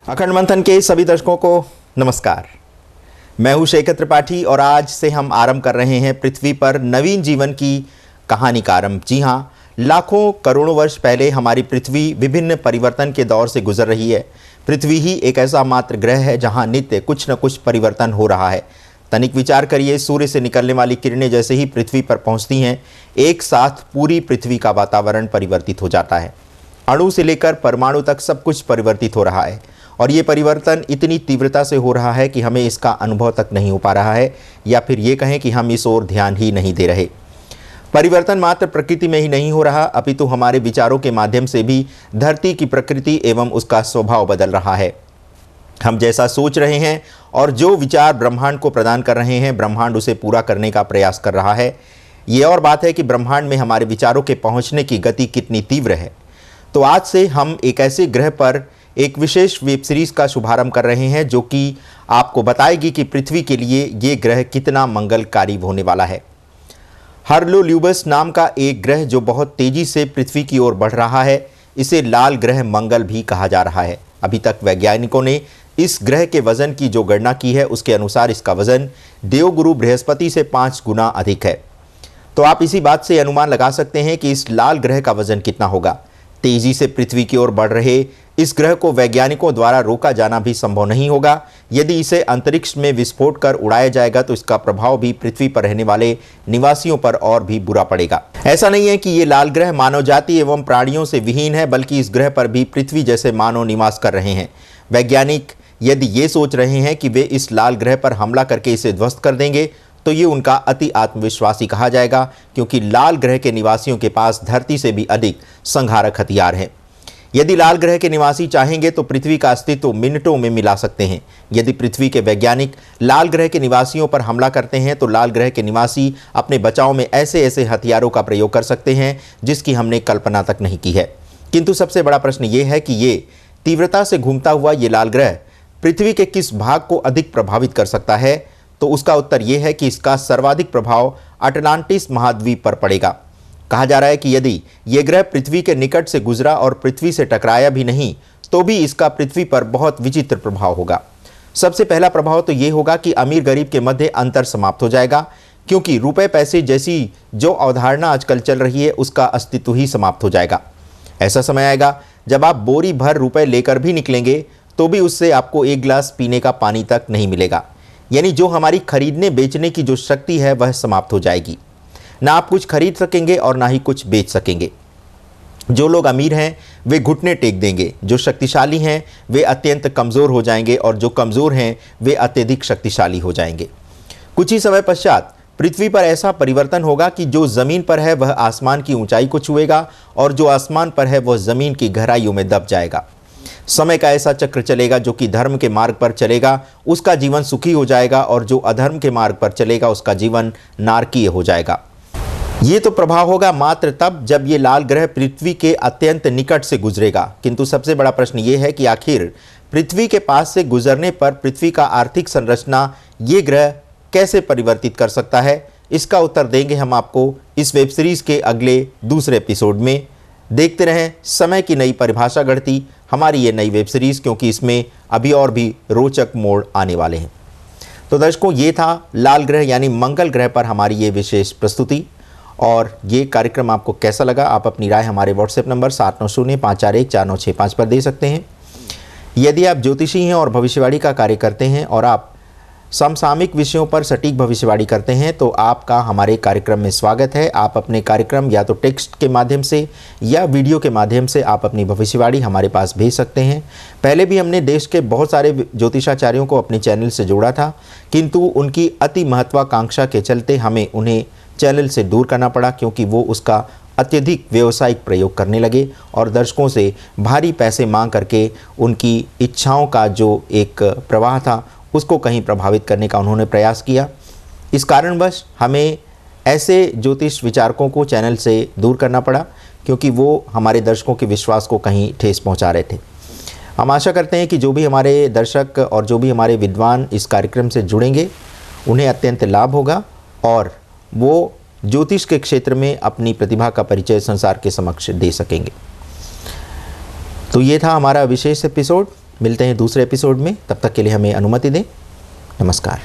अखंड मंथन के सभी दर्शकों को नमस्कार। मैं हूं शेखर त्रिपाठी और आज से हम आरंभ कर रहे हैं पृथ्वी पर नवीन जीवन की कहानी का आरंभ। जी हां, लाखों करोड़ों वर्ष पहले हमारी पृथ्वी विभिन्न परिवर्तन के दौर से गुजर रही है। पृथ्वी ही एक ऐसा मात्र ग्रह है जहां नित्य कुछ न कुछ परिवर्तन हो रहा है। तनिक विचार करिए, सूर्य से निकलने वाली किरणें जैसे ही पृथ्वी पर पहुंचती हैं, एक साथ पूरी पृथ्वी का वातावरण परिवर्तित हो जाता है। अणु से लेकर परमाणु तक सब कुछ परिवर्तित हो रहा है और ये परिवर्तन इतनी तीव्रता से हो रहा है कि हमें इसका अनुभव तक नहीं हो पा रहा है, या फिर ये कहें कि हम इस ओर ध्यान ही नहीं दे रहे। परिवर्तन मात्र प्रकृति में ही नहीं हो रहा, अपितु हमारे विचारों के माध्यम से भी धरती की प्रकृति एवं उसका स्वभाव बदल रहा है। हम जैसा सोच रहे हैं और जो विचार ब्रह्मांड को प्रदान कर रहे हैं, ब्रह्मांड उसे पूरा करने का प्रयास कर रहा है। ये और बात है कि ब्रह्मांड में हमारे विचारों के पहुंचने की गति कितनी तीव्र है। तो आज से हम एक ऐसे ग्रह पर एक विशेष वेब सीरीज का शुभारंभ कर रहे हैं जो कि आपको बताएगी कि पृथ्वी के लिए ये ग्रह कितना मंगलकारी होने वाला है। हर्लो-ल्यूबस नाम का एक ग्रह जो बहुत तेजी से पृथ्वी की ओर बढ़ रहा है, इसे लाल ग्रह मंगल भी कहा जा रहा है। अभी तक वैज्ञानिकों ने इस ग्रह के वजन की जो गणना की है, उसके अनुसार इसका वजन देवगुरु बृहस्पति से 5 गुना अधिक है। तो आप इसी बात से अनुमान लगा सकते हैं कि इस लाल ग्रह का वजन कितना होगा। तेजी से पृथ्वी की ओर बढ़ रहे इस ग्रह को वैज्ञानिकों द्वारा रोका जाना भी संभव नहीं होगा। यदि इसे अंतरिक्ष में विस्फोट कर उड़ाया जाएगा तो इसका प्रभाव भी पृथ्वी पर रहने वाले निवासियों पर और भी बुरा पड़ेगा। ऐसा नहीं है कि ये लाल ग्रह मानव जाति एवं प्राणियों से विहीन है, बल्कि इस ग्रह पर भी पृथ्वी जैसे मानव निवास कर रहे हैं। वैज्ञानिक यदि ये सोच रहे हैं कि वे इस लाल ग्रह पर हमला करके इसे ध्वस्त कर देंगे तो ये उनका अति आत्मविश्वासी कहा जाएगा, क्योंकि लाल ग्रह के निवासियों के पास धरती से भी अधिक संहारक हथियार हैं। यदि लाल ग्रह के निवासी चाहेंगे तो पृथ्वी का अस्तित्व मिनटों में मिला सकते हैं। यदि पृथ्वी के वैज्ञानिक लाल ग्रह के निवासियों पर हमला करते हैं तो लाल ग्रह के निवासी अपने बचाव में ऐसे ऐसे हथियारों का प्रयोग कर सकते हैं जिसकी हमने कल्पना तक नहीं की है। किंतु सबसे बड़ा प्रश्न ये है कि ये तीव्रता से घूमता हुआ ये लाल ग्रह पृथ्वी के किस भाग को अधिक प्रभावित कर सकता है। तो उसका उत्तर यह है कि इसका सर्वाधिक प्रभाव अटलांटिस महाद्वीप पर पड़ेगा। कहा जा रहा है कि यदि यह ग्रह पृथ्वी के निकट से गुजरा और पृथ्वी से टकराया भी नहीं तो भी इसका पृथ्वी पर बहुत विचित्र प्रभाव होगा। सबसे पहला प्रभाव तो यह होगा कि अमीर गरीब के मध्य अंतर समाप्त हो जाएगा, क्योंकि रुपए पैसे जैसी जो अवधारणा आजकल चल रही है उसका अस्तित्व ही समाप्त हो जाएगा। ऐसा समय आएगा जब आप बोरी भर रुपए लेकर भी निकलेंगे तो भी उससे आपको एक गिलास पीने का पानी तक नहीं मिलेगा। यानी जो हमारी खरीदने बेचने की जो शक्ति है वह समाप्त हो जाएगी। ना आप कुछ खरीद सकेंगे और ना ही कुछ बेच सकेंगे। जो लोग अमीर हैं वे घुटने टेक देंगे, जो शक्तिशाली हैं वे अत्यंत कमज़ोर हो जाएंगे और जो कमज़ोर हैं वे अत्यधिक शक्तिशाली हो जाएंगे। कुछ ही समय पश्चात पृथ्वी पर ऐसा परिवर्तन होगा कि जो ज़मीन पर है वह आसमान की ऊंचाई को छुएगा और जो आसमान पर है वह ज़मीन की गहराइयों में दब जाएगा। समय का ऐसा चक्र चलेगा जो कि धर्म के मार्ग पर चलेगा उसका जीवन सुखी हो जाएगा और जो अधर्म के मार्ग पर चलेगा उसका जीवन नारकीय हो जाएगा। ये तो प्रभाव होगा मात्र तब जब ये लाल ग्रह पृथ्वी के अत्यंत निकट से गुजरेगा। किंतु सबसे बड़ा प्रश्न ये है कि आखिर पृथ्वी के पास से गुजरने पर पृथ्वी का आर्थिक संरचना ये ग्रह कैसे परिवर्तित कर सकता है। इसका उत्तर देंगे हम आपको इस वेब सीरीज के अगले दूसरे एपिसोड में। देखते रहें समय की नई परिभाषा गढ़ती हमारी ये नई वेब सीरीज़, क्योंकि इसमें अभी और भी रोचक मोड़ आने वाले हैं। तो दर्शकों, ये था लाल ग्रह यानी मंगल ग्रह पर हमारी ये विशेष प्रस्तुति। और ये कार्यक्रम आपको कैसा लगा, आप अपनी राय हमारे व्हाट्सएप नंबर 7905414965 पर दे सकते हैं। यदि आप ज्योतिषी हैं और भविष्यवाणी का कार्य करते हैं और आप समसामयिक विषयों पर सटीक भविष्यवाणी करते हैं तो आपका हमारे कार्यक्रम में स्वागत है। आप अपने कार्यक्रम या तो टेक्स्ट के माध्यम से या वीडियो के माध्यम से आप अपनी भविष्यवाणी हमारे पास भेज सकते हैं। पहले भी हमने देश के बहुत सारे ज्योतिषाचार्यों को अपने चैनल से जोड़ा था, किंतु उनकी अति महत्वाकांक्षा के चलते हमें उन्हें चैनल से दूर करना पड़ा, क्योंकि वो उसका अत्यधिक व्यावसायिक प्रयोग करने लगे और दर्शकों से भारी पैसे मांग करके उनकी इच्छाओं का जो एक प्रवाह था उसको कहीं प्रभावित करने का उन्होंने प्रयास किया। इस कारणवश हमें ऐसे ज्योतिष विचारकों को चैनल से दूर करना पड़ा, क्योंकि वो हमारे दर्शकों के विश्वास को कहीं ठेस पहुंचा रहे थे। हम आशा करते हैं कि जो भी हमारे दर्शक और जो भी हमारे विद्वान इस कार्यक्रम से जुड़ेंगे उन्हें अत्यंत लाभ होगा और वो ज्योतिष के क्षेत्र में अपनी प्रतिभा का परिचय संसार के समक्ष दे सकेंगे। तो ये था हमारा विशेष एपिसोड। मिलते हैं दूसरे एपिसोड में, तब तक के लिए हमें अनुमति दें। नमस्कार।